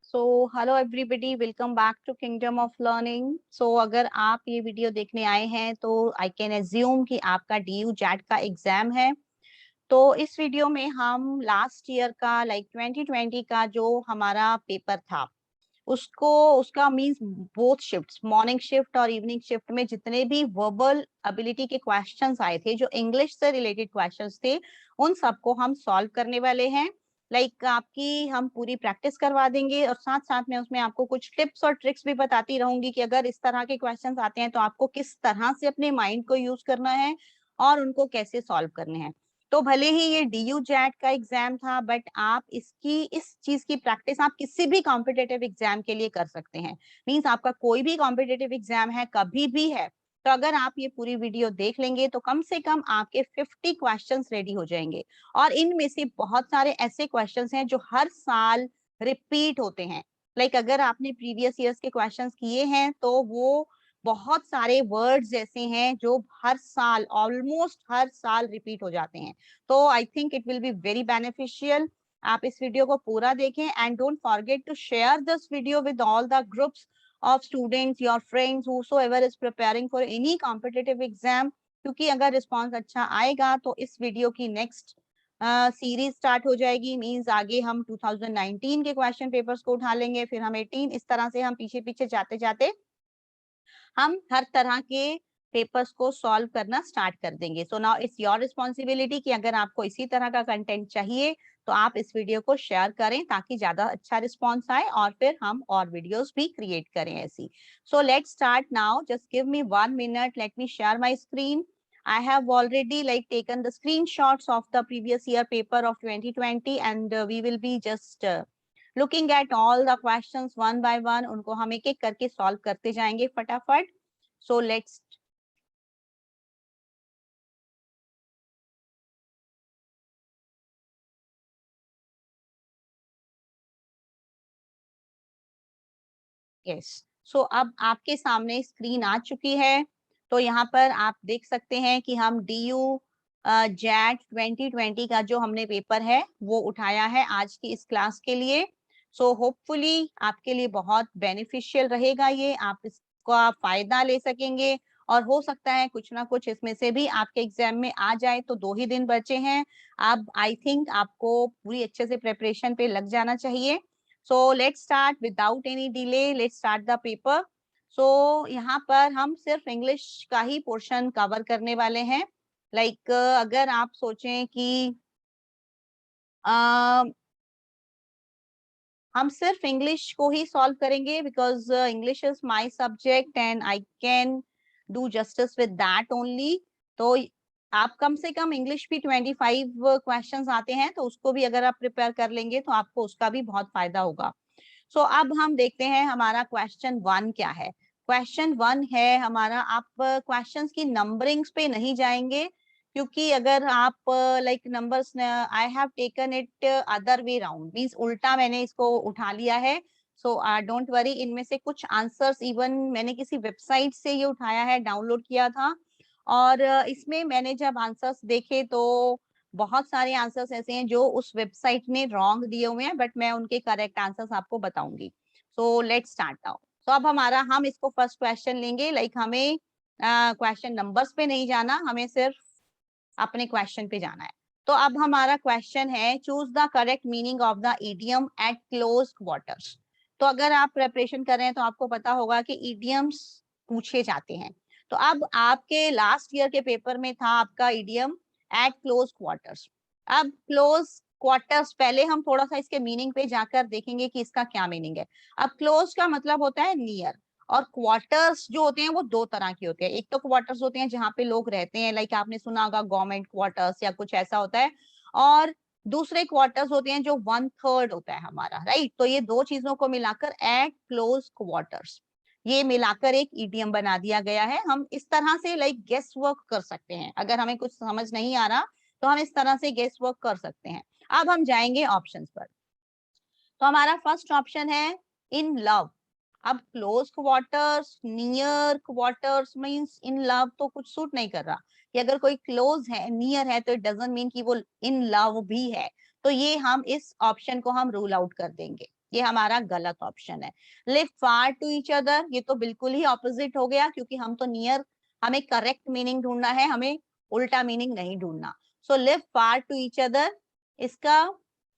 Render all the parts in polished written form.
So hello everybody, welcome back to Kingdom of Learning. So अगर आप ये video देखने आए हैं तो आई कैन एज्यूम कि आपका डीयू जैट का एग्जाम है। तो इस वीडियो में हम लास्ट ईयर का 2020 का जो हमारा पेपर था उसको उसका means both shifts, morning shift और इवनिंग शिफ्ट में जितने भी वर्बल एबिलिटी के क्वेश्चंस आए थे, जो इंग्लिश से रिलेटेड क्वेश्चंस थे, उन सबको हम सॉल्व करने वाले हैं। आपकी हम पूरी प्रैक्टिस करवा देंगे और साथ साथ में उसमें आपको कुछ टिप्स और ट्रिक्स भी बताती रहूंगी कि अगर इस तरह के क्वेश्चंस आते हैं तो आपको किस तरह से अपने माइंड को यूज करना है और उनको कैसे सॉल्व करने हैं। तो भले ही ये डीयू जैट का एग्जाम था, बट आप इस चीज की प्रैक्टिस आप किसी भी कॉम्पिटेटिव एग्जाम के लिए कर सकते हैं। मींस आपका कोई भी कॉम्पिटेटिव एग्जाम है, कभी भी है, तो अगर आप ये पूरी वीडियो देख लेंगे तो कम से कम आपके 50 क्वेश्चंस रेडी हो जाएंगे। और इनमें से बहुत सारे ऐसे क्वेश्चंस हैं जो हर साल रिपीट होते हैं। अगर आपने प्रीवियस ईयर्स के क्वेश्चंस किए हैं तो वो बहुत सारे वर्ड्स ऐसे हैं जो हर साल, ऑलमोस्ट हर साल रिपीट हो जाते हैं। तो I think it will be very beneficial. आप इस वीडियो को पूरा देखें and don't forget to share this video with all the groups of students, your friends, whosoever is preparing for any competitive exam। क्योंकि अगर रिस्पॉन्स अच्छा आएगा तो इस वीडियो की नेक्स्ट सीरीज स्टार्ट हो जाएगी। मींस आगे हम 2019 के क्वेश्चन पेपर्स को उठा लेंगे, फिर हम 18, इस तरह से हम पीछे पीछे जाते जाते हम हर तरह के पेपर्स को सॉल्व करना स्टार्ट कर देंगे। So now it's your responsibility कि अगर आपको इसी तरह का कंटेंट चाहिए तो आप इस वीडियो को शेयर करें ताकि ज्यादा अच्छा रिस्पॉन्स आए और फिर हम और वीडियोस भी क्रिएट करें ऐसी। So let's start now. Just give me 1 minute, let me share my screen. I have already taken the screenshots of the previous year paper of 2020 and we will be just looking at all the questions one by one। उनको हम एक एक करके solve करते जाएंगे फटाफट। So let's yes. सो अब आपके सामने स्क्रीन आ चुकी है। तो यहाँ पर आप देख सकते हैं कि हम डीयू जैट 2020 का जो हमने पेपर है वो उठाया है आज की इस क्लास के लिए। सो होपफुली आपके लिए बहुत बेनिफिशियल रहेगा, ये आप इसका फायदा ले सकेंगे और हो सकता है कुछ ना कुछ इसमें से भी आपके एग्जाम में आ जाए। तो 2 ही दिन बचे हैं। अब आई थिंक आपको पूरी अच्छे से प्रिपरेशन पे लग जाना चाहिए। So let's start without any delay. Let's start the paper. So यहाँ पर हम सिर्फ इंग्लिश का ही पोर्शन कवर करने वाले हैं। अगर आप सोचें कि हम सिर्फ इंग्लिश को ही सॉल्व करेंगे because English is my subject and I can do justice with that only. तो आप कम से कम इंग्लिश भी 25 क्वेश्चंस आते हैं तो उसको भी अगर आप प्रिपेयर कर लेंगे तो आपको उसका भी बहुत फायदा होगा। सो अब हम देखते हैं हमारा क्वेश्चन 1 क्या है। क्वेश्चन 1 है हमारा, आप क्वेश्चंस की नंबरिंग्स पे नहीं जाएंगे क्योंकि अगर आप numbers, I have taken it other way round, means उल्टा मैंने इसको उठा लिया है। सो डोंट वरी, इनमें से कुछ आंसर्स इवन मैंने किसी वेबसाइट से ये उठाया है, डाउनलोड किया था। और इसमें मैंने जब आंसर्स देखे तो बहुत सारे आंसर्स ऐसे हैं जो उस वेबसाइट ने रॉन्ग दिए हुए हैं, बट मैं उनके करेक्ट आंसर्स आपको बताऊंगी। So let's start now. तो अब हम इसको फर्स्ट क्वेश्चन लेंगे। हमें क्वेश्चन नंबर्स पे नहीं जाना, हमें सिर्फ अपने क्वेश्चन पे जाना है। तो अब हमारा क्वेश्चन है, choose the correct meaning of the idiom eight close quarters. तो अगर आप प्रिपरेशन कर रहे हैं तो आपको पता होगा कि इडियम्स पूछे जाते हैं। तो अब आपके लास्ट ईयर के पेपर में था आपका इडियम एट क्लोज क्वार्टर्स। अब क्लोज क्वार्टर्स, पहले हम थोड़ा सा इसके मीनिंग पे जाकर देखेंगे कि इसका क्या मीनिंग है। अब क्लोज का मतलब होता है नियर, और क्वार्टर्स जो होते हैं वो 2 तरह के होते हैं। एक तो क्वार्टर्स होते हैं जहाँ पे लोग रहते हैं, आपने सुना होगा गवर्नमेंट क्वार्टर्स या कुछ ऐसा होता है। और दूसरे क्वार्टर्स होते हैं जो 1/3 होता है हमारा, राइट। तो ये दो चीजों को मिलाकर एट क्लोज क्वार्टर्स, ये मिलाकर एक ईडीएम बना दिया गया है। हम इस तरह से गेस वर्क कर सकते हैं। अगर हमें कुछ समझ नहीं आ रहा तो हम इस तरह से गेस वर्क कर सकते हैं। अब हम जाएंगे ऑप्शंस पर। तो हमारा फर्स्ट ऑप्शन है इन लव। अब close quarters, near quarters means in love तो कुछ सूट नहीं कर रहा। कि अगर कोई क्लोज है, नियर है, तो इट डजंट मीन कि वो इन लव भी है। तो ये हम इस ऑप्शन को हम रूल आउट कर देंगे। ये हमारा गलत ऑप्शन है। Live far to each other, ये तो बिल्कुल ही ऑपोजिट हो गया, क्योंकि हम तो नियर, हमें करेक्ट मीनिंग ढूंढना है, हमें उल्टा मीनिंग नहीं ढूंढना। So live far to each other, इसका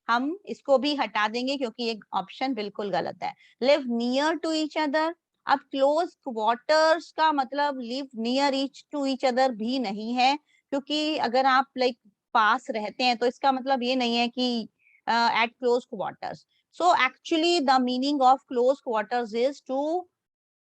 हम इसको भी हटा देंगे क्योंकि ये ऑप्शन बिल्कुल गलत है। Live near to each other, अब क्लोज क्वार्टर्स का मतलब live near each to each other भी नहीं है, क्योंकि अगर आप लाइक पास रहते हैं तो इसका मतलब ये नहीं है कि at close quarters. So actually the meaning of close quarters is to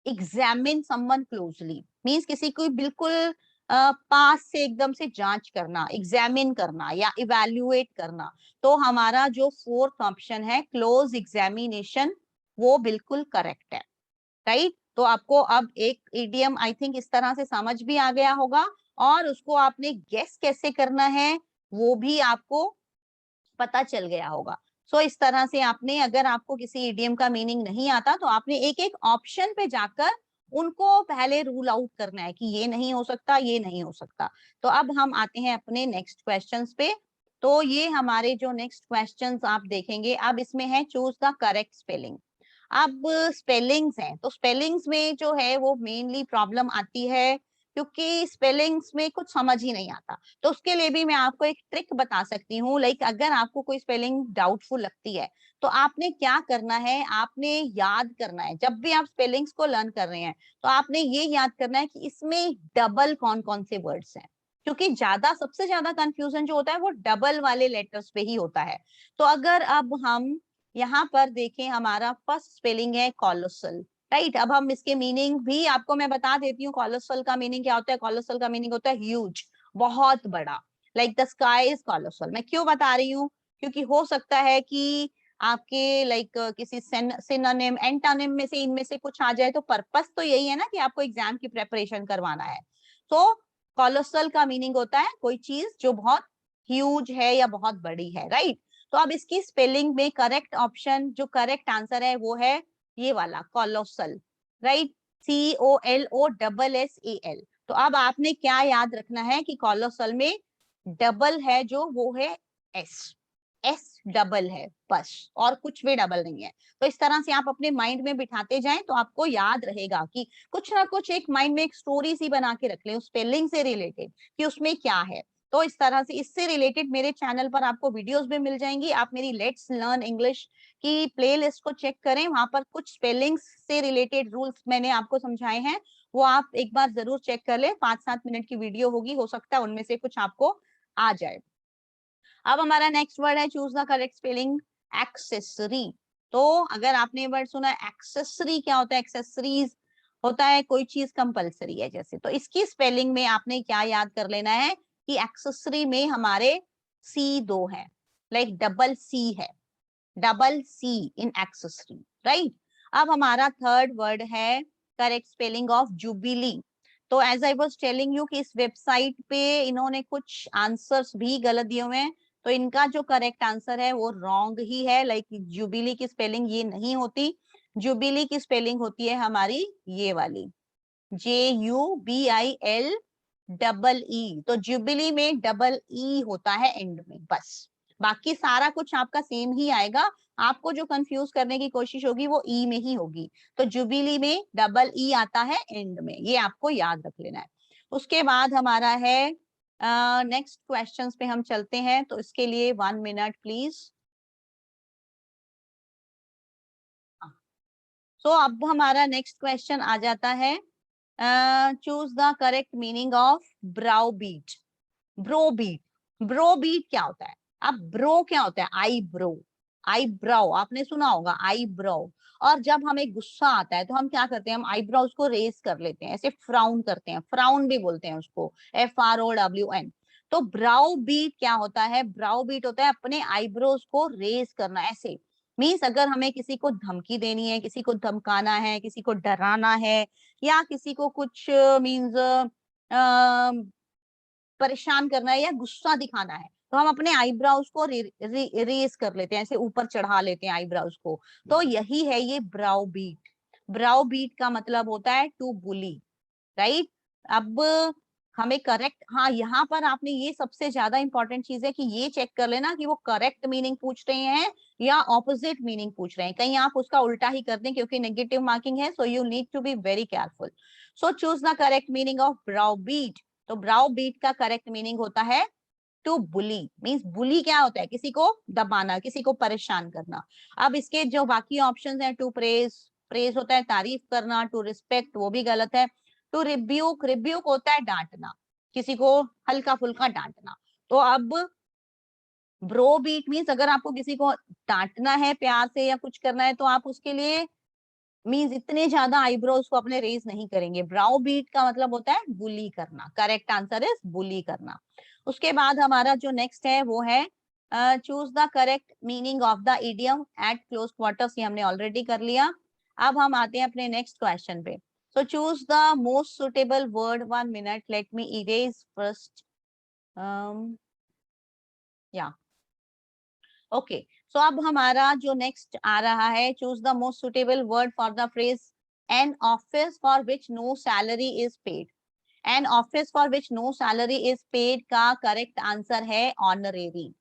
examine someone closely, means किसी को बिल्कुल पास से एकदम से जांच करना, एग्जामिन करना या इवेल्युएट करना। तो हमारा जो फोर्थ ऑप्शन है क्लोज एग्जामिनेशन, वो बिल्कुल करेक्ट है, राइट। तो आपको अब एक इडियम आई थिंक इस तरह से समझ भी आ गया होगा, और उसको आपने गेस कैसे करना है वो भी आपको पता चल गया होगा। सो इस तरह से आपने, अगर आपको किसी इडियम का मीनिंग नहीं आता तो आपने एक एक ऑप्शन पे जाकर उनको पहले रूल आउट करना है कि ये नहीं हो सकता, ये नहीं हो सकता। तो अब हम आते हैं अपने नेक्स्ट क्वेश्चंस पे। तो ये हमारे जो नेक्स्ट क्वेश्चंस आप देखेंगे, अब इसमें है चूज द करेक्ट स्पेलिंग। अब स्पेलिंग्स हैं, तो स्पेलिंग्स में जो है वो मेनली प्रॉब्लम आती है क्योंकि स्पेलिंग्स में कुछ समझ ही नहीं आता। तो उसके लिए भी मैं आपको एक ट्रिक बता सकती हूँ, लाइक अगर आपको कोई स्पेलिंग डाउटफुल लगती है तो आपने क्या करना है, आपने याद करना है, जब भी आप स्पेलिंग्स को लर्न कर रहे हैं तो आपने ये याद करना है कि इसमें डबल कौन कौन से वर्ड्स हैं, क्योंकि सबसे ज्यादा कंफ्यूजन जो होता है वो डबल वाले लेटर्स पे ही होता है। तो अगर अब हम यहाँ पर देखें, हमारा फर्स्ट स्पेलिंग है कॉलोसल, राइट। अब हम इसके मीनिंग भी आपको मैं बता देती हूँ। कॉलोसल का मीनिंग क्या होता है? कॉलोसल का मीनिंग होता है ह्यूज, बहुत बड़ा, like the sky is colossal. मैं क्यों बता रही हूँ? क्योंकि हो सकता है कि आपके लाइक किसी सिनोनिम एंटोनिम में से इनमें से कुछ आ जाए, तो पर्पस तो यही है ना कि आपको एग्जाम की प्रेपरेशन करवाना है। तो कॉलोसल का मीनिंग होता है कोई चीज जो बहुत ह्यूज है या बहुत बड़ी है, राइट। तो अब इसकी स्पेलिंग में करेक्ट ऑप्शन, जो करेक्ट आंसर है वो है ये वाला कॉलोसल, राइट। COLOSSAL। तो अब आपने क्या याद रखना है कि कॉलोसल में डबल है जो वो है एस, एस डबल है बस, और कुछ भी डबल नहीं है। तो इस तरह से आप अपने माइंड में बिठाते जाएं तो आपको याद रहेगा कि कुछ ना कुछ एक माइंड में एक स्टोरी सी बना के रख लें उस स्पेलिंग से रिलेटेड कि उसमें क्या है। तो इस तरह से इससे रिलेटेड मेरे चैनल पर आपको वीडियोस भी मिल जाएंगी। आप मेरी लेट्स लर्न इंग्लिश की प्लेलिस्ट को चेक करें, वहां पर कुछ स्पेलिंग्स से रिलेटेड रूल्स मैंने आपको समझाए हैं, वो आप एक बार जरूर चेक कर ले। 5-7 मिनट की वीडियो होगी, हो सकता है उनमें से कुछ आपको आ जाए। अब हमारा नेक्स्ट वर्ड है choose the correct spelling, accessory. तो अगर आपने वर्ड सुना एक्सेसरी, क्या होता है? एक्सेसरीज होता है कोई चीज कंपलसरी है जैसे। तो इसकी स्पेलिंग में आपने क्या याद कर लेना है कि एक्सेसरी में हमारे सी दो है, लाइक डबल सी है, double C in accessory, right. अब हमारा थर्ड वर्ड है करेक्ट स्पेलिंग ऑफ जुबिली। तो as I was telling you कि इस वेबसाइट पे इन्होंने कुछ आंसर्स भी गलत दिए हुए हैं, तो इनका जो करेक्ट आंसर है वो रॉन्ग ही है। लाइक जुबिली की स्पेलिंग ये नहीं होती, जुबिली की स्पेलिंग होती है हमारी ये वाली, JUBIL डबल ई। तो जुबिली में डबल ई होता है एंड में, बस। बाकी सारा कुछ आपका सेम ही आएगा, आपको जो कंफ्यूज करने की कोशिश होगी वो ई में ही होगी। तो जुबिली में डबल ई आता है एंड में, ये आपको याद रख लेना है। उसके बाद हमारा है नेक्स्ट क्वेश्चंस पे हम चलते हैं, तो इसके लिए 1 मिनट प्लीज। सो अब हमारा नेक्स्ट क्वेश्चन आ जाता है, choose the correct meaning of browbeat. Browbeat, browbeat क्या होता है? अब ब्रो क्या होता है? आई ब्रो, आई ब्राउ आपने सुना होगा, आई ब्राउ। और जब हमें गुस्सा आता है तो हम क्या करते हैं? हम आईब्रोज को रेस कर लेते हैं, ऐसे फ्राउन करते हैं, फ्राउन भी बोलते हैं उसको, FROWN। तो ब्राउ बीट क्या होता है? ब्राउ बीट होता है अपने आईब्रोज को रेस करना, ऐसे। मीन्स अगर हमें किसी को धमकी देनी है, किसी को धमकाना है, किसी को डराना है, या किसी को कुछ मीन्स परेशान करना है या गुस्सा दिखाना है, तो हम अपने आईब्राउज को रेस कर लेते हैं, ऐसे ऊपर चढ़ा लेते हैं आईब्राउज को। तो यही है ये ब्राउ बीट। ब्राउ बीट का मतलब होता है टू बुली, राइट। अब हमें करेक्ट, हाँ यहाँ पर आपने ये सबसे ज्यादा इंपॉर्टेंट चीज है कि ये चेक कर लेना कि वो करेक्ट मीनिंग पूछ रहे हैं या ऑपोजिट मीनिंग पूछ रहे हैं, कहीं आप उसका उल्टा ही कर दें, क्योंकि नेगेटिव मार्किंग है, so you need to be very careful. So choose the correct meaning of browbeat. तो ब्राउ बीट का करेक्ट मीनिंग होता है टू बुली। मीन्स बुली क्या होता है, किसी को दबाना, किसी को परेशान करना। अब इसके जो बाकी ऑप्शंस हैं, टू प्रेज, प्रेज होता है तारीफ करना, टू रिस्पेक्ट वो भी गलत है, टू रिब्यूक, रिब्यूक होता है डांटना, किसी को हल्का फुल्का डांटना। तो अब ब्रो बीट मीन्स अगर आपको किसी को डांटना है प्यार से या कुछ करना है, तो आप उसके लिए मीन्स इतने ज्यादा आईब्रोज को अपने रेज नहीं करेंगे। ब्राउ बीट का मतलब होता है बुली करना। करेक्ट आंसर इज बुली करना। उसके बाद हमारा जो नेक्स्ट है वो है choose the correct meaning of the idiom eight close quarters, ये हमने ऑलरेडी कर लिया। अब हम आते हैं अपने नेक्स्ट क्वेश्चन पे। So choose the most suitable word, 1 minute, let me erase first. या ओके, सो अब हमारा जो नेक्स्ट आ रहा है, choose the most suitable word for the phrase an office for which no salary is paid. An office for which no salary is paid का correct answer है honorary.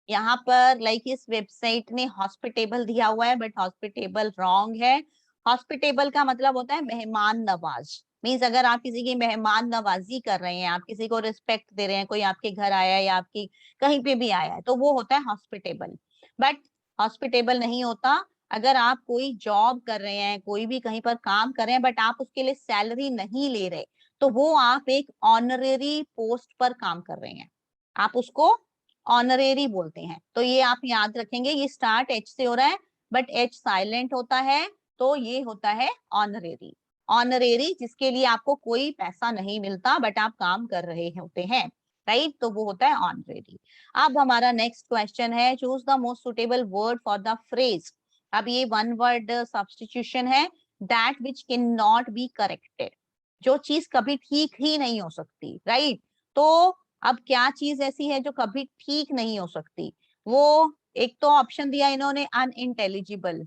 यहाँ पर लाइक इस वेबसाइट ने हॉस्पिटेबल दिया हुआ है, बट हॉस्पिटेबल रॉन्ग है। हॉस्पिटेबल का मतलब होता है मेहमान नवाज। मीन्स अगर आप किसी की मेहमान नवाजी कर रहे हैं, आप किसी को रिस्पेक्ट दे रहे हैं, कोई आपके घर आया है या आपकी कहीं पे भी आया है, तो वो होता है हॉस्पिटेबल। बट हॉस्पिटेबल नहीं होता अगर आप कोई जॉब कर रहे हैं, कोई भी कहीं पर काम कर रहे हैं, बट आप उसके लिए सैलरी नहीं ले रहे, तो वो आप एक ऑनरेरी पोस्ट पर काम कर रहे हैं, आप उसको ऑनरेरी बोलते हैं। तो ये आप याद रखेंगे, ये स्टार्ट एच से हो रहा है बट एच साइलेंट होता है, तो ये होता है ऑनरेरी। ऑनरेरी जिसके लिए आपको कोई पैसा नहीं मिलता बट आप काम कर रहे होते हैं, राइट, तो वो होता है ऑनरेरी। अब हमारा नेक्स्ट क्वेश्चन है, choose the most suitable word for the phrase. अब ये वन वर्ड सब्स्टिट्यूशन है, that which can not be corrected, जो चीज कभी ठीक ही नहीं हो सकती, राइट। तो अब क्या चीज ऐसी है जो कभी ठीक नहीं हो सकती, वो एक तो ऑप्शन दिया इन्होंने अनइंटेलिजिबल।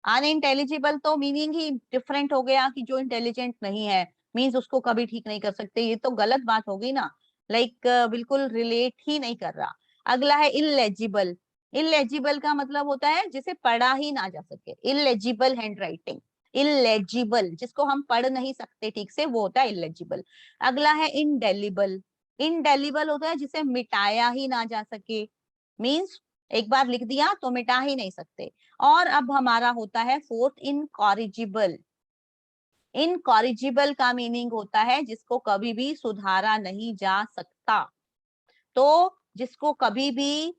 अनइंटेलिजिबल तो मीनिंग ही डिफरेंट हो गया कि जो इंटेलिजेंट नहीं है, मीन्स उसको कभी ठीक नहीं कर सकते, ये तो गलत बात हो गई ना, लाइक बिल्कुल रिलेट ही नहीं कर रहा। अगला है इलेजिबल। इलेजिबल का मतलब होता है जिसे पढ़ा ही ना जा सके, इलेजिबल हैंड राइटिंग। इलेजिबल जिसको हम पढ़ नहीं सकते ठीक से, वो होता है इलेजिबल। अगला है इंडेलिबल। इंडेलिबल होता है जिसे मिटाया ही ना जा सके, मीन्स एक बार लिख दिया तो मिटा ही नहीं सकते। और अब हमारा होता है फोर्थ इनकॉरिजिबल। इनकॉरिजिबल का मीनिंग होता है जिसको कभी भी सुधारा नहीं जा सकता, तो जिसको कभी भी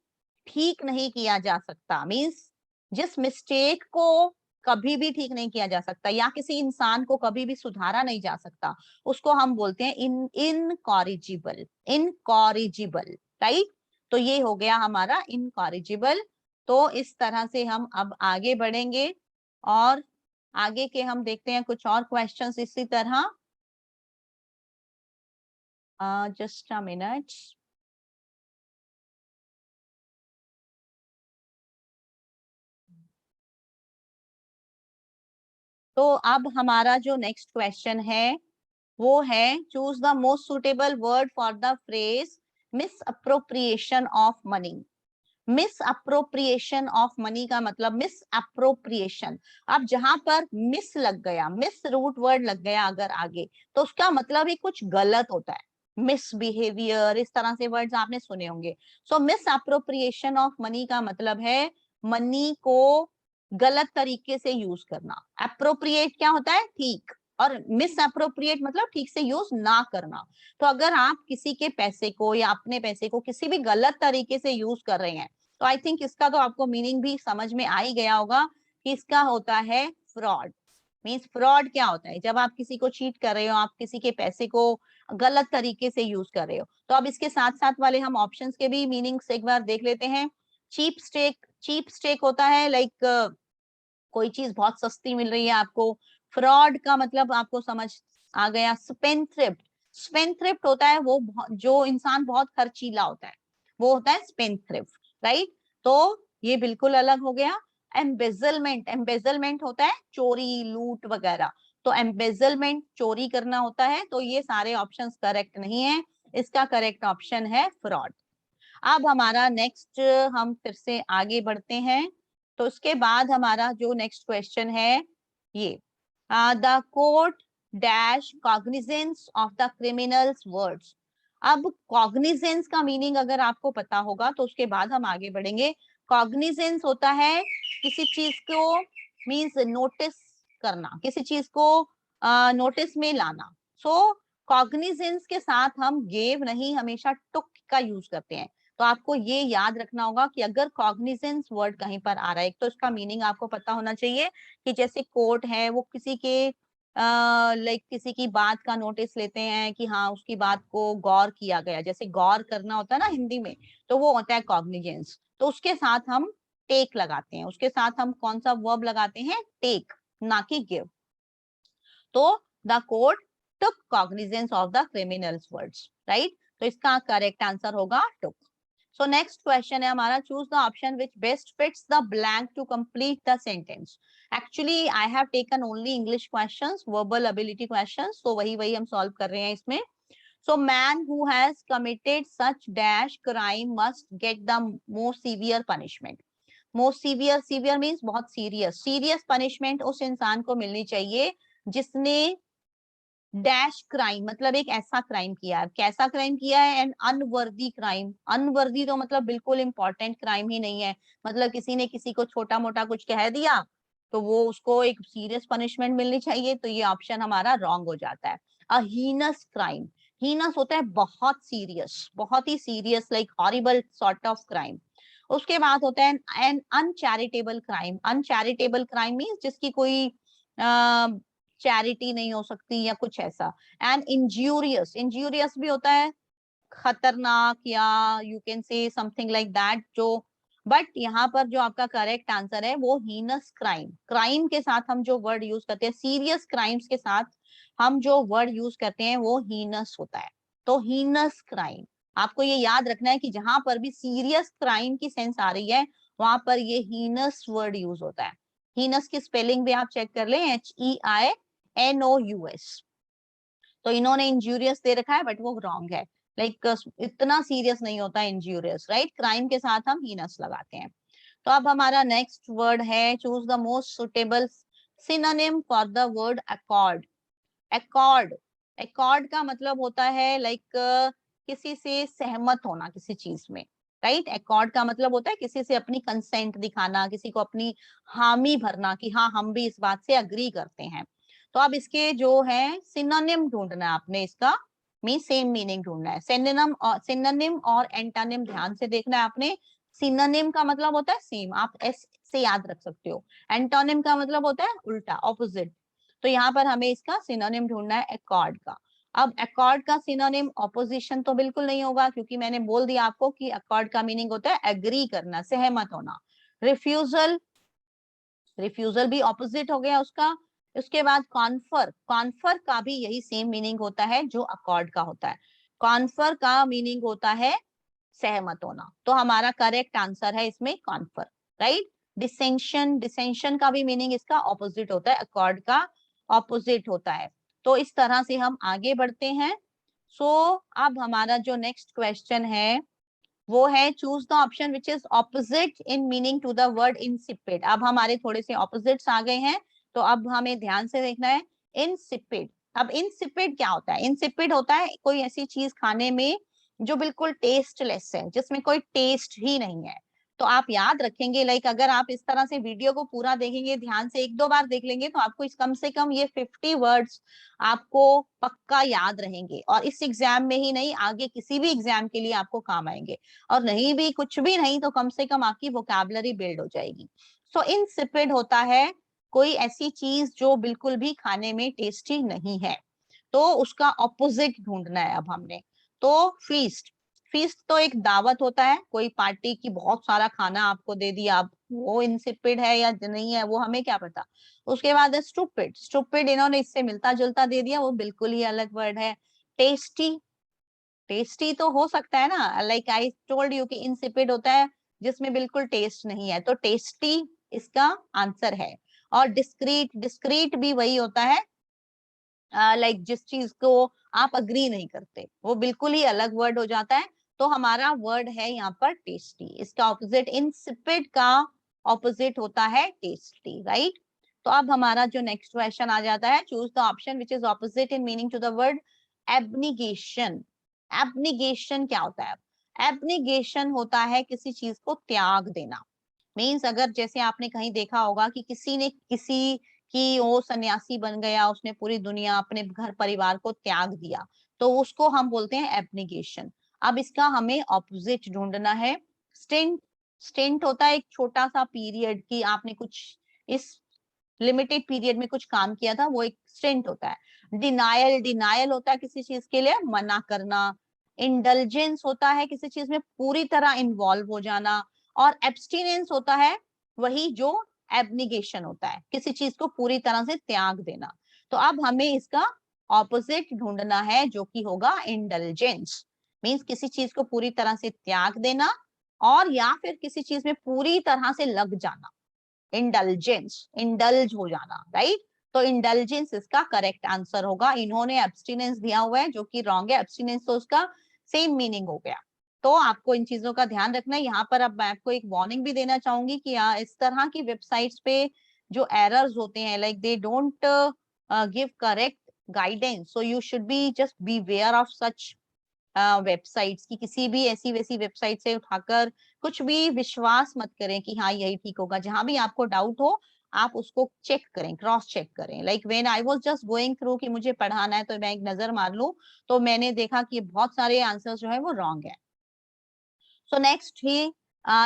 ठीक नहीं किया जा सकता, मीन्स जिस मिस्टेक को कभी भी ठीक नहीं किया जा सकता या किसी इंसान को कभी भी सुधारा नहीं जा सकता, उसको हम बोलते हैं इनकॉरिजिबल। Incorrigible, right. तो ये हो गया हमारा इनकॉरिजिबल। तो इस तरह से हम अब आगे बढ़ेंगे और आगे के हम देखते हैं कुछ और क्वेश्चंस इसी तरह। Just a minute. तो अब हमारा जो नेक्स्ट क्वेश्चन है वो है, choose the most suitable word for the phrase miss appropriation of money. Miss appropriation of money का मतलब मिस अप्रोप्रिएशन। अब जहां पर मिस लग गया, मिस रूट वर्ड लग गया अगर आगे, तो उसका मतलब ही कुछ गलत होता है। मिसबिहेवियर, इस तरह से वर्ड्स आपने सुने होंगे। सो मिस अप्रोप्रिएशन ऑफ मनी का मतलब है मनी को गलत तरीके से यूज करना। अप्रोप्रिएट क्या होता है, ठीक, और मिस अप्रोप्रिएट मतलब ठीक से यूज ना करना। तो अगर आप किसी के पैसे को या अपने पैसे को किसी भी गलत तरीके से यूज कर रहे हैं, तो आई थिंक इसका तो आपको मीनिंग भी समझ में आ ही गया होगा कि इसका होता है फ्रॉड। मीन्स फ्रॉड क्या होता है, जब आप किसी को चीट कर रहे हो, आप किसी के पैसे को गलत तरीके से यूज कर रहे हो। तो अब इसके साथ साथ वाले हम ऑप्शंस के भी मीनिंग्स एक बार देख लेते हैं। चीप स्टेक, चीप स्टेक होता है लाइक कोई चीज बहुत सस्ती मिल रही है आपको। फ्रॉड का मतलब आपको समझ आ गया। स्पेंथ्रिफ्ट, स्पेंथ्रिफ्ट होता है वो जो इंसान बहुत खर्चीला होता है, वो होता है स्पेंथ्रिफ्ट, राइट। तो ये बिल्कुल अलग हो गया। एम्बेजलमेंट, एम्बेजलमेंट होता है चोरी, लूट वगैरह, तो एम्बेजलमेंट चोरी करना होता है, तो ये सारे ऑप्शंस करेक्ट नहीं है, इसका करेक्ट ऑप्शन है फ्रॉड। अब हमारा नेक्स्ट, हम फिर से आगे बढ़ते हैं। तो उसके बाद हमारा जो नेक्स्ट क्वेश्चन है ये, the court dash cognizance of the criminals words. अब कॉग्निजेंस का मीनिंग अगर आपको पता होगा तो उसके बाद हम आगे बढ़ेंगे। कॉग्निजेंस होता है किसी चीज को, मींस नोटिस करना, किसी चीज को नोटिस में लाना। सो कॉग्निजेंस के साथ हम गेव नहीं, हमेशा टुक का यूज करते हैं। तो आपको ये याद रखना होगा कि अगर कॉग्निजेंस वर्ड कहीं पर आ रहा है, तो इसका मीनिंग आपको पता होना चाहिए कि जैसे कोर्ट है वो किसी के लाइक किसी की बात का नोटिस लेते हैं कि हाँ उसकी बात को गौर किया गया, जैसे गौर करना होता है ना हिंदी में, तो वो होता है कॉग्निजेंस। तो उसके साथ हम टेक लगाते हैं, उसके साथ हम कौन सा वर्ब लगाते हैं, टेक, ना कि गिव। तो the court took cognizance of the criminals words, right. तो इसका करेक्ट आंसर होगा टुक। सो नेक्स्ट क्वेश्चन है हमारा, choose the option which best fits the blank to complete the sentence. Actually I have taken only English questions, verbal ability questions, तो वही हम solve कर रहे हैं इसमें। So man who has committed such dash crime must get the most severe punishment. Most severe, severe means बहुत serious, serious punishment उस इंसान को मिलनी चाहिए जिसने डैश क्राइम, मतलब एक ऐसा क्राइम किया है। कैसा क्राइम किया है? N unworthy crime. अनवर्दी तो मतलब बिल्कुल इंपॉर्टेंट क्राइम ही नहीं है, मतलब किसी ने किसी को छोटा मोटा कुछ कह दिया तो वो उसको एक सीरियस पनिशमेंट मिलनी चाहिए, तो ये ऑप्शन हमारा रॉन्ग हो जाता है। अ हीनस क्राइम, हीनस होता है बहुत सीरियस, बहुत ही serious, like horrible sort of crime. उसके बाद होता है an uncharitable crime. Uncharitable crime means जिसकी कोई चैरिटी नहीं हो सकती या कुछ ऐसा। एंड इंज्यूरियस, इंज्यूरियस भी होता है खतरनाक, या you can say something like that जो, बट यहाँ पर जो आपका करेक्ट आंसर है वो हीनस क्राइम। क्राइम के साथ हम जो वर्ड यूज करते हैं, सीरियस क्राइम्स के साथ हम जो वर्ड यूज करते हैं वो हीनस होता है। तो हीनस क्राइम, आपको ये याद रखना है कि जहां पर भी सीरियस क्राइम की सेंस आ रही है वहां पर ये हीनस वर्ड यूज होता है। हीनस की स्पेलिंग भी आप चेक कर लें, HEINOUS। तो इन्होंने इंजूरियस दे रखा है बट वो रॉन्ग है, लाइक इतना सीरियस नहीं होता इंजूरियस, राइट। क्राइम के साथ हम हीनस लगाते हैं। तो अब हमारा नेक्स्ट वर्ड है, choose the most suitable synonym for the word accord. Accord, accord का मतलब होता है लाइक किसी से सहमत होना किसी चीज में, राइट। अकॉर्ड का मतलब होता है किसी से अपनी कंसेंट दिखाना, किसी को अपनी हामी भरना कि हाँ हम भी इस बात से अग्री करते हैं। तो अब इसके जो है सिनोनिम ढूंढना है आपने, इसका सेम मीनिंग ढूंढना है। सिनोनिम और एंटोनिम ध्यान से देखना है आपने। सिनोनिम का मतलब होता है सेम, आप एस से याद रख सकते हो। एंटोनिम का मतलब होता है उल्टा, ऑपोजिट। तो यहाँ पर हमें इसका सिनोनिम ढूंढना है अकॉर्ड का। अब अकॉर्ड का सिनोनिम ऑपोजिशन तो बिल्कुल नहीं होगा, क्योंकि मैंने बोल दिया आपको कि अकॉर्ड का मीनिंग होता है एग्री करना, सहमत होना। रिफ्यूजल, रिफ्यूजल भी ऑपोजिट हो गया उसका। उसके बाद कॉन्फर, कॉन्फर का भी यही सेम मीनिंग होता है जो अकॉर्ड का होता है। कॉन्फर का मीनिंग होता है सहमत होना, तो हमारा करेक्ट आंसर है इसमें कॉन्फर, राइट। डिसेंशन, डिसेंशन का भी मीनिंग इसका ऑपोजिट होता है, अकॉर्ड का ऑपोजिट होता है। तो इस तरह से हम आगे बढ़ते हैं। सो अब हमारा जो नेक्स्ट क्वेश्चन है वो है, choose the option which is opposite in meaning to the word insipid. अब हमारे थोड़े से ऑपोजिट्स आ गए हैं, तो अब हमें ध्यान से देखना है। इंसिपिड, अब इंसिपिड क्या होता है? इंसिपिड होता है कोई ऐसी चीज खाने में जो बिल्कुल टेस्टलेस है, जिसमें कोई टेस्ट ही नहीं है। तो आप याद रखेंगे, लाइक अगर आप इस तरह से वीडियो को पूरा देखेंगे, ध्यान से एक दो बार देख लेंगे, तो आपको इस कम से कम ये 50 वर्ड्स आपको पक्का याद रहेंगे, और इस एग्जाम में ही नहीं, आगे किसी भी एग्जाम के लिए आपको काम आएंगे। और नहीं भी, कुछ भी नहीं, तो कम से कम आपकी वोकैबुलरी बिल्ड हो जाएगी। सो इनसिपिड होता है कोई ऐसी चीज जो बिल्कुल भी खाने में टेस्टी नहीं है, तो उसका ऑपोजिट ढूंढना है अब हमने। तो फीस्ट, फीस्ट तो एक दावत होता है, कोई पार्टी की बहुत सारा खाना आपको दे दिया, अब वो इंसिपिड है या नहीं है वो हमें क्या पता। उसके बाद है स्टूपिड, स्टूपिड इन्होंने इससे मिलता जुलता दे दिया, वो बिल्कुल ही अलग वर्ड है। टेस्टी, टेस्टी तो हो सकता है ना, लाइक आई टोल्ड यू कि इंसिपिड होता है जिसमें बिल्कुल टेस्ट नहीं है, तो टेस्टी इसका आंसर है। और डिस्क्रीट, डिस्क्रीट भी वही होता है लाइक जिस चीज को आप अग्री नहीं करते, वो बिल्कुल ही अलग वर्ड हो जाता है। तो हमारा वर्ड है यहाँ पर टेस्टी। इसका ऑपोजिट, इंसिपिड का ऑपोजिट होता है टेस्टी, राइट। तो अब हमारा जो नेक्स्ट क्वेश्चन आ जाता है, choose the option which is opposite in meaning to the word abnegation. Abnegation क्या होता है? एब्निगेशन होता है किसी चीज को त्याग देना। मीन्स अगर जैसे आपने कहीं देखा होगा कि किसी ने किसी कि वो सन्यासी बन गया, उसने पूरी दुनिया अपने घर परिवार को त्याग दिया, तो उसको हम बोलते हैं एब्निगेशन। अब इसका हमें ऑपोजिट ढूंढना है। स्टेंट। स्टेंट होता है एक छोटा सा पीरियड कि आपने कुछ इस लिमिटेड पीरियड में कुछ काम किया था, वो एक स्टेंट होता है। डिनायल। डिनायल होता है किसी चीज के लिए मना करना। इंडल्जेंस होता है किसी चीज में पूरी तरह इन्वॉल्व हो जाना। और एब्सटिनेंस होता है वही जो एब्निगेशन होता है, किसी चीज को पूरी तरह से त्याग देना। तो अब हमें इसका ऑपोजिट ढूंढना है जो कि होगा इंडल्जेंस। मीन्स किसी चीज को पूरी तरह से त्याग देना और या फिर किसी चीज में पूरी तरह से लग जाना। इंडल्जेंस, इंडल्ज हो जाना, राइट। तो इंडल्जेंस इसका करेक्ट आंसर होगा। इन्होंने एब्सटिनेंस दिया हुआ है जो कि रॉन्ग है। एब्सटिनेंस तो उसका सेम मीनिंग हो गया। तो आपको इन चीजों का ध्यान रखना है। यहाँ पर अब मैं आपको एक वार्निंग भी देना चाहूंगी कि इस तरह की वेबसाइट्स पे जो एरर्स होते हैं, like they don't give correct guidance, so you should be just beware of such websites की। किसी भी ऐसी वैसी वेबसाइट से उठाकर कुछ भी विश्वास मत करें कि हाँ यही ठीक होगा। जहां भी आपको डाउट हो आप उसको चेक करें, क्रॉस चेक करें। Like when I was just going through कि मुझे पढ़ाना है तो मैं एक नजर मार लूं, तो मैंने देखा कि बहुत सारे आंसर जो है वो रॉन्ग है। So next he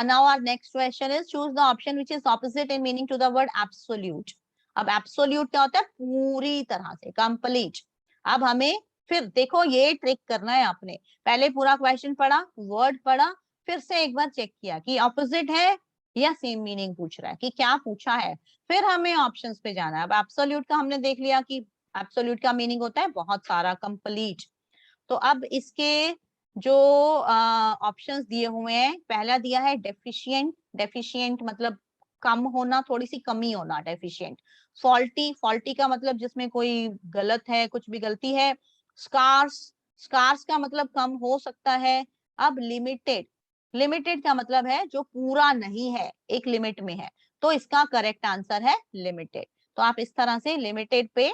now our next question is choose the option which is opposite in meaning to the word absolute. अब absolute क्या होता है? पूरी तरह से, complete। अब हमें फिर देखो ये ट्रिक करना है आपने। पहले पूरा क्वेश्चन पढ़ा, वर्ड पढ़ा, फिर से एक बार चेक किया कि ऑपोजिट है या सेम मीनिंग पूछ रहा है, कि क्या पूछा है। फिर हमें ऑप्शंस पे जाना है। अब एब्सोल्यूट का हमने देख लिया कि एब्सोल्यूट का मीनिंग होता है बहुत सारा, कंप्लीट। तो अब इसके जो ऑप्शंस दिए हुए हैं, पहला दिया है डेफिशिएंट। डेफिशिएंट मतलब कम होना, थोड़ी सी कमी होना, डेफिशिएंट। फॉल्टी। फॉल्टी का मतलब जिसमें कोई गलत है, कुछ भी गलती है। स्कार्स। स्कार्स का मतलब कम हो सकता है। अब लिमिटेड। लिमिटेड का मतलब है जो पूरा नहीं है, एक लिमिट में है। तो इसका करेक्ट आंसर है लिमिटेड। तो आप इस तरह से लिमिटेड पे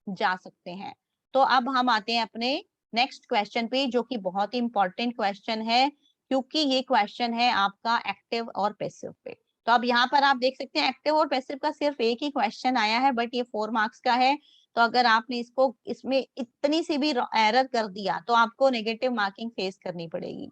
जा सकते हैं। तो अब हम आते हैं अपने नेक्स्ट क्वेश्चन पे, जो कि बहुत ही इंपॉर्टेंट क्वेश्चन है, क्योंकि ये क्वेश्चन है आपका एक्टिव और पैसिव पे। तो अब यहाँ पर आप देख सकते हैं एक्टिव और पैसिव का सिर्फ एक ही क्वेश्चन आया है, बट ये 4 मार्क्स का है। तो अगर आपने इसको इसमें इतनी सी भी एरर कर दिया तो आपको नेगेटिव मार्किंग फेस करनी पड़ेगी।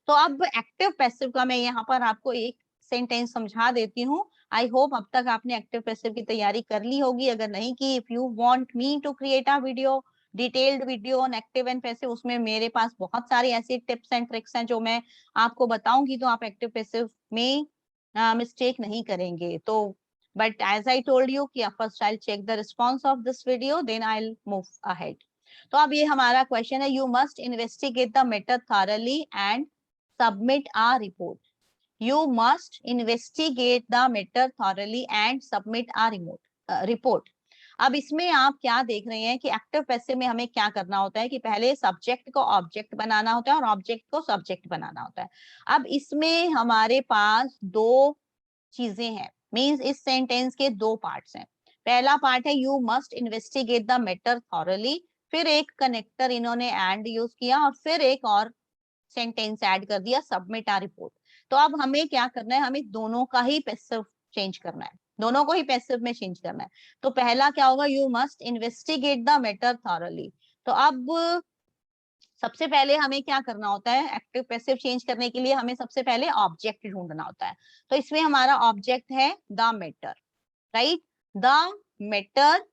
तो अब एक्टिव पैसिव का मैं यहाँ पर आपको एक सेंटेंस समझा देती हूँ। आई होप अब तक आपने एक्टिव पैसिव की तैयारी कर ली होगी। अगर नहीं की, if you want me to create a video, detailed video on active and passive, उसमें मेरे पास बहुत सारी ऐसी टिप्स एंड ट्रिक्स हैं जो मैं आपको बताऊंगी, तो आप एक्टिव पैसिव में मिस्टेक नहीं करेंगे। तो but as I told you कि first I check the response of this video, then I will move ahead. तो अब ये हमारा क्वेश्चन है, you must investigate the matter thoroughly and submit a report. You must investigate the matter thoroughly and submit a report. अब इसमें आप क्या देख रहे हैं कि एक्टिव पैसिव में हमें क्या करना होता है कि पहले सब्जेक्ट को ऑब्जेक्ट बनाना होता है और ऑब्जेक्ट को सब्जेक्ट बनाना होता है। अब इसमें हमारे पास दो चीजें हैं, मींस इस सेंटेंस के दो पार्ट्स हैं। पहला पार्ट है you must investigate the matter thoroughly, फिर एक कनेक्टर इन्होंने एंड यूज किया और फिर एक और सेंटेंस ऐड कर दिया, सबमिट आ रिपोर्ट। तो अब हमें क्या करना है, हमें दोनों का ही पैसिव चेंज करना है, दोनों को ही पैसिव में चेंज करना है। तो पहला क्या होगा, you must investigate the matter thoroughly. तो अब सबसे पहले हमें क्या करना होता है, एक्टिव पैसिव चेंज करने के लिए हमें सबसे पहले ऑब्जेक्ट ढूंढना होता है। तो इसमें हमारा ऑब्जेक्ट है the matter, right, the matter.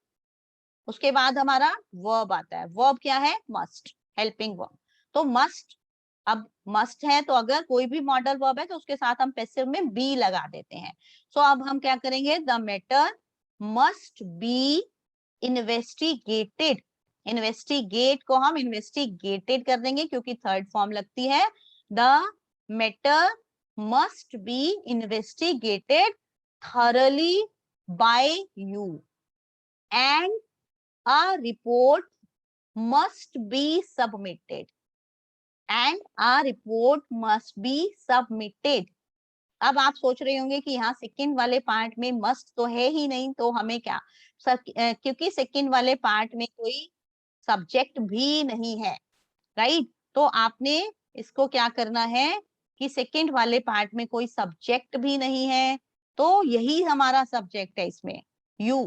उसके बाद हमारा वर्ब आता है, वर्ब क्या है, मस्ट, हेल्पिंग वर्ब। तो मस्ट, अब मस्ट है तो अगर कोई भी मॉडल वर्ब है तो उसके साथ हम पैसिव में बी लगा देते हैं। सो अब हम क्या करेंगे, the matter must be investigated. Investigate को हम इन्वेस्टिगेटेड कर देंगे क्योंकि थर्ड फॉर्म लगती है। The matter must be investigated thoroughly by you and a report must be submitted and a report must be submitted. अब आप सोच रहे होंगे कि यहाँ सेकंड वाले पार्ट में मस्ट तो है ही नहीं, तो हमें क्या क्योंकि सेकंड वाले पार्ट में कोई सब्जेक्ट भी नहीं है, राइट। तो आपने इसको क्या करना है कि सेकंड वाले पार्ट में कोई सब्जेक्ट भी नहीं है, तो यही हमारा सब्जेक्ट है इसमें, यू,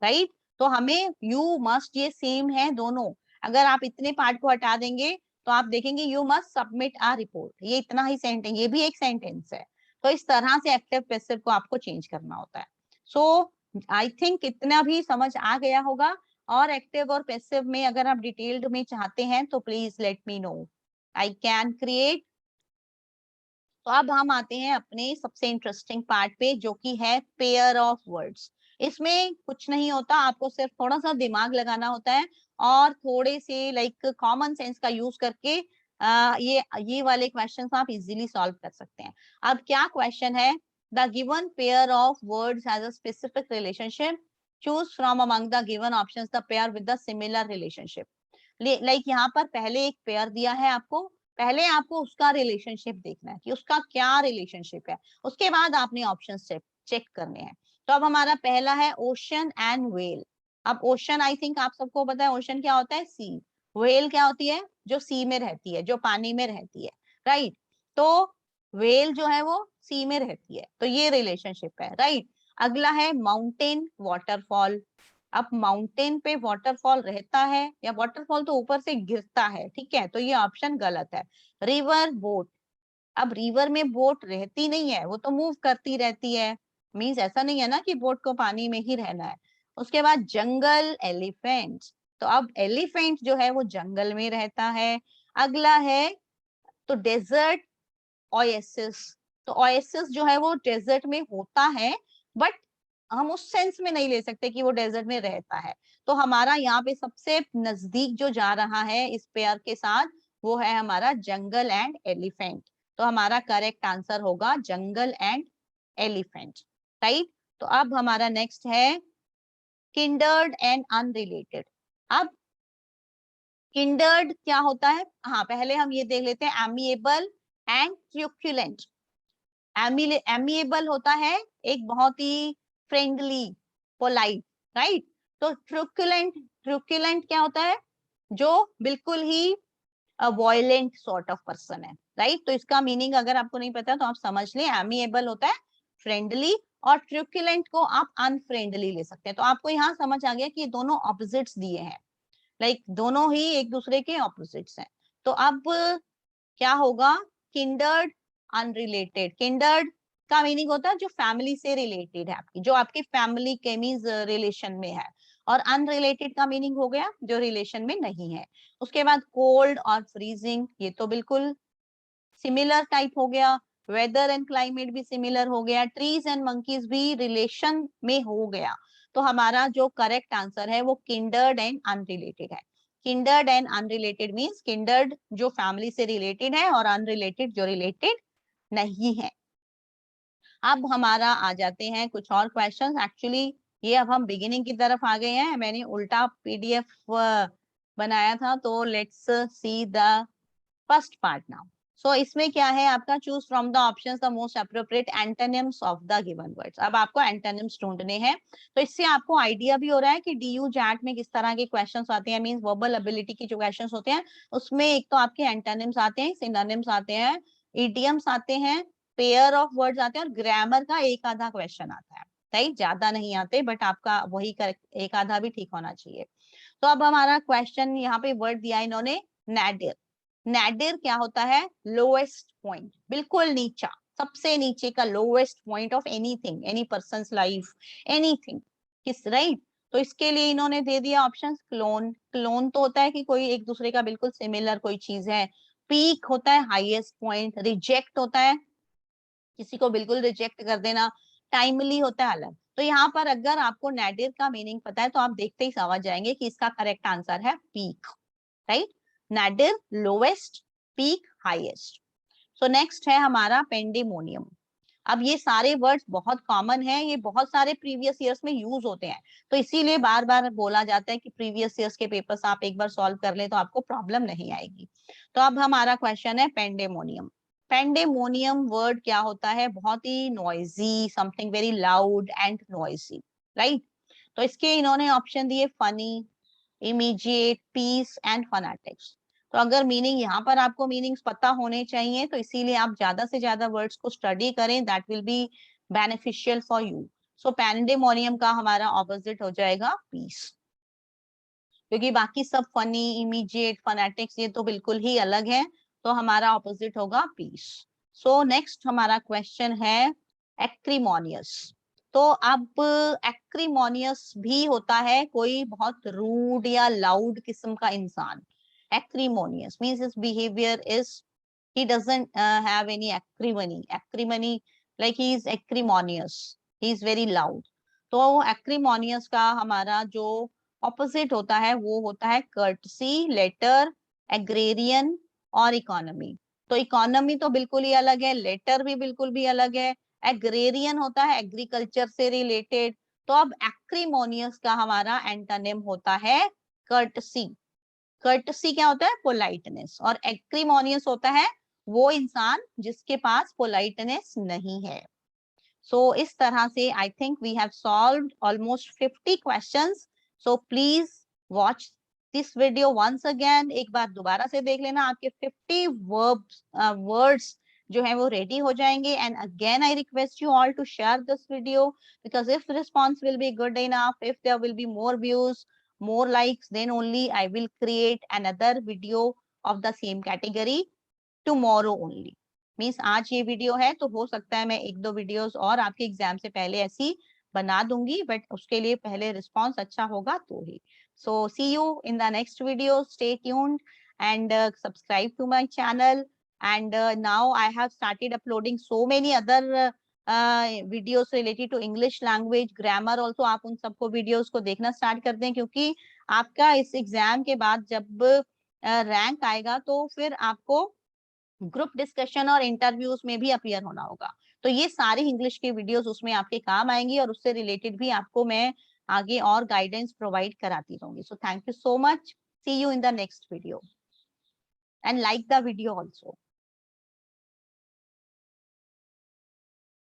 राइट। तो हमें यू मस्ट ये सेम है दोनों। अगर आप इतने पार्ट को हटा देंगे तो आप देखेंगे you must submit a report, ये इतना ही सेंटेंस, ये भी एक सेंटेंस है। तो इस तरह से एक्टिव पैसिव को आपको चेंज करना होता है। सो आई थिंक इतना भी समझ आ गया होगा। और एक्टिव और पैसिव में अगर आप डिटेल्ड में चाहते हैं तो please let me know, I can create. तो अब हम आते हैं अपने सबसे इंटरेस्टिंग पार्ट पे, जो कि है पेयर ऑफ वर्ड्स। इसमें कुछ नहीं होता, आपको सिर्फ थोड़ा सा दिमाग लगाना होता है और थोड़े से लाइक कॉमन सेंस का यूज करके ये वाले क्वेश्चंस आप इजीली सॉल्व कर सकते हैं। अब क्या क्वेश्चन है, the given pair of words has a specific relationship, choose from among the given options the pair with the similar relationship. Like यहाँ पर पहले एक पेयर दिया है आपको, पहले आपको उसका रिलेशनशिप देखना है कि उसका क्या रिलेशनशिप है, उसके बाद आपने ऑप्शन चेक करने हैं। तो अब हमारा पहला है ओशन एंड व्हेल। अब ओशन आई थिंक आप सबको पता है, ओशन क्या होता है, सी। व्हेल क्या होती है, जो सी में रहती है, जो पानी में रहती है, राइट। तो व्हेल जो है वो सी में रहती है, तो ये रिलेशनशिप है, राइट। अगला है माउंटेन वाटरफॉल। अब माउंटेन पे वाटरफॉल रहता है या वाटरफॉल तो ऊपर से गिरता है, ठीक है, तो ये ऑप्शन गलत है। रिवर बोट, अब रिवर में बोट रहती नहीं है, वो तो मूव करती रहती है, मींस ऐसा नहीं है ना कि बोट को पानी में ही रहना है। उसके बाद जंगल एलिफेंट, तो अब एलिफेंट जो है वो जंगल में रहता है। अगला है तो डेजर्ट ओएसिस, तो ओएसिस जो है वो डेजर्ट में होता है, बट हम उस सेंस में नहीं ले सकते कि वो डेजर्ट में रहता है। तो हमारा यहाँ पे सबसे नजदीक जो जा रहा है इस पेयर के साथ, वो है हमारा जंगल एंड एलिफेंट। तो हमारा करेक्ट आंसर होगा जंगल एंड एलिफेंट, राइट। तो अब हमारा नेक्स्ट है किंडर्ड एंड अनरिलेटेड। अब किंडर्ड क्या होता है, हाँ पहले हम ये देख लेते हैं, एमिएबल एंड ट्यूक्युलेंट। एमिएबल होता है एक बहुत ही फ्रेंडली, पोलाइट, राइट। तो ट्रुकुलेंट, ट्रुकुलेंट क्या होता है, जो बिल्कुल ही वॉयलेंट सॉर्ट ऑफ पर्सन है, राइट। तो इसका मीनिंग अगर आपको नहीं पता तो आप समझ लें, एमिएबल होता है फ्रेंडली और ट्रुकुलेंट को आप अनफ्रेंडली ले सकते हैं। तो आपको यहाँ समझ आ गया कि ये दोनों ऑपोजिट्स दिए हैं, लाइक दोनों ही एक दूसरे के ऑपोजिट्स हैं। तो अब क्या होगा, किंडर्ड अनरिलेटेड। किंडर्ड का मीनिंग होता है जो फैमिली से रिलेटेड है आपकी, जो आपकी फैमिली के मींस रिलेशन में है। और अनरिलेटेड का मीनिंग हो गया जो रिलेशन में नहीं है। उसके बाद कोल्ड और फ्रीजिंग, ये तो बिल्कुल सिमिलर टाइप हो गया। वेदर एंड क्लाइमेट भी सिमिलर हो गया। ट्रीज एंड मंकीज भी रिलेशन में हो गया। तो हमारा जो करेक्ट आंसर है वो किंडर्ड एंड अनरिलेटेड है। Kindred and unrelated means kindred जो फैमिली से रिलेटेड है और अनरिलेटेड जो रिलेटेड नहीं है। अब हमारा आ जाते हैं कुछ और क्वेश्चंस। एक्चुअली ये अब हम बिगिनिंग की तरफ आ गए हैं, मैंने उल्टा पीडीएफ बनाया था। तो let's see the first part now. So इसमें क्या है आपका, choose from the options the most appropriate antonyms of the given words. अब आपको एंटोनिम्स ढूंढने हैं, तो इससे आपको आइडिया भी हो रहा है कि डीयू जैट में किस तरह के क्वेश्चंस आते हैं, मींस वर्बल एबिलिटी के जो क्वेश्चंस होते हैं उसमें एक तो आपके एंटोनिम्स आते हैं, सिनोनिम्स आते हैं, इडियम्स आते हैं, पेयर ऑफ वर्ड्स आते हैं और ग्रामर का एक आधा क्वेश्चन आता है, राइट। ज्यादा नहीं आते, बट आपका वही करेक्ट एक आधा भी ठीक होना चाहिए। तो अब हमारा क्वेश्चन यहाँ पे वर्ड दिया इन्होंने, नैडिर। नैडिर क्या होता है, लोएस्ट पॉइंट, बिल्कुल नीचा, सबसे नीचे का lowest point of anything, any persons life, anything, किस, राइट। तो इसके लिए इन्होंने दे दिया ऑप्शन। क्लोन, क्लोन तो होता है कि कोई एक दूसरे का बिल्कुल सिमिलर कोई चीज है। पीक होता है हाईएस्ट पॉइंट। रिजेक्ट होता है किसी को बिल्कुल रिजेक्ट कर देना। टाइमली होता है अलग। तो यहाँ पर अगर आपको नैडिर का मीनिंग पता है तो आप देखते ही समझ जाएंगे कि इसका करेक्ट आंसर है peak, right. Nadir lowest, peak highest. So next है हमारा पेंडेमोनियम। अब ये सारे वर्ड्स बहुत कॉमन हैं, ये बहुत सारे प्रीवियस ईयर्स में यूज होते हैं, तो इसीलिए बार बार बोला जाता है कि प्रीवियस ईयर्स के पेपर्स आप एक बार सॉल्व कर ले तो आपको प्रॉब्लम नहीं आएगी। तो अब हमारा क्वेश्चन है पेंडेमोनियम। पेंडेमोनियम वर्ड क्या होता है? बहुत ही noisy, something very loud and noisy, right. तो इसके इन्होंने ऑप्शन दिए funny, immediate, peace and fanatics. तो अगर मीनिंग यहाँ पर आपको मीनिंग्स पता होने चाहिए, तो इसीलिए आप ज्यादा से ज्यादा वर्ड्स को स्टडी करें, that will be beneficial for you. So pandemonium का हमारा ऑपोजिट हो जाएगा पीस, क्योंकि बाकी सब फनी, इमीडिएट, फनाटिक्स ये तो बिल्कुल ही अलग है, तो हमारा ऑपोजिट होगा पीस। सो नेक्स्ट हमारा क्वेश्चन है एक्रीमोनियस। तो अब एक्रीमोनियस भी होता है कोई बहुत रूड या लाउड किस्म का इंसान। Acrimonious means his behaviour is, he doesn't have any acrimony like he is acrimonious, he is very loud। तो acrimonious का हमारा जो ऑपोजिट होता है वो होता है कर्टसी, लेटर, एग्रेरियन और इकोनॉमी। तो इकोनॉमी तो बिल्कुल ही अलग है, लेटर भी बिल्कुल भी अलग है, एग्रेरियन होता है एग्रीकल्चर से रिलेटेड। तो अब एक्रीमोनियस का हमारा एंटोनिम होता है कर्टसी। कर्टसी क्या होता है? पोलाइटनेस। और एक्रीमोनियस होता है वो इंसान जिसके पास पोलाइटनेस नहीं है। सो इस तरह से I think we have solved almost 50 questions. So please watch this video once again, एक बार दोबारा से देख लेना, आपके 50 वर्ड्स जो है वो रेडी हो जाएंगे। And again I request you all to share this video, because if response will be good enough, if there will be more views, more likes, then only I will create another video of the same category tomorrow only। Means आज ये video है तो हो सकता है मैं एक दो वीडियोस और आपके एग्जाम से पहले ऐसी बना दूंगी, बट उसके लिए पहले रिस्पॉन्स अच्छा होगा तो ही। So see you in the next video, stay tuned and subscribe to my channel। and now I have started uploading so many other videos related to English language, grammar also। आप उन सबको videos को देखना start कर दें, क्योंकि आपका इस एग्जाम के बाद जब रैंक आएगा तो फिर आपको ग्रुप डिस्कशन और इंटरव्यूज में भी अपीयर होना होगा। तो ये सारी इंग्लिश की वीडियोस उसमें आपके काम आएंगी, और उससे रिलेटेड भी आपको मैं आगे और गाइडेंस प्रोवाइड कराती रहूंगी। So thank you so much, see you in the next video and like the video also.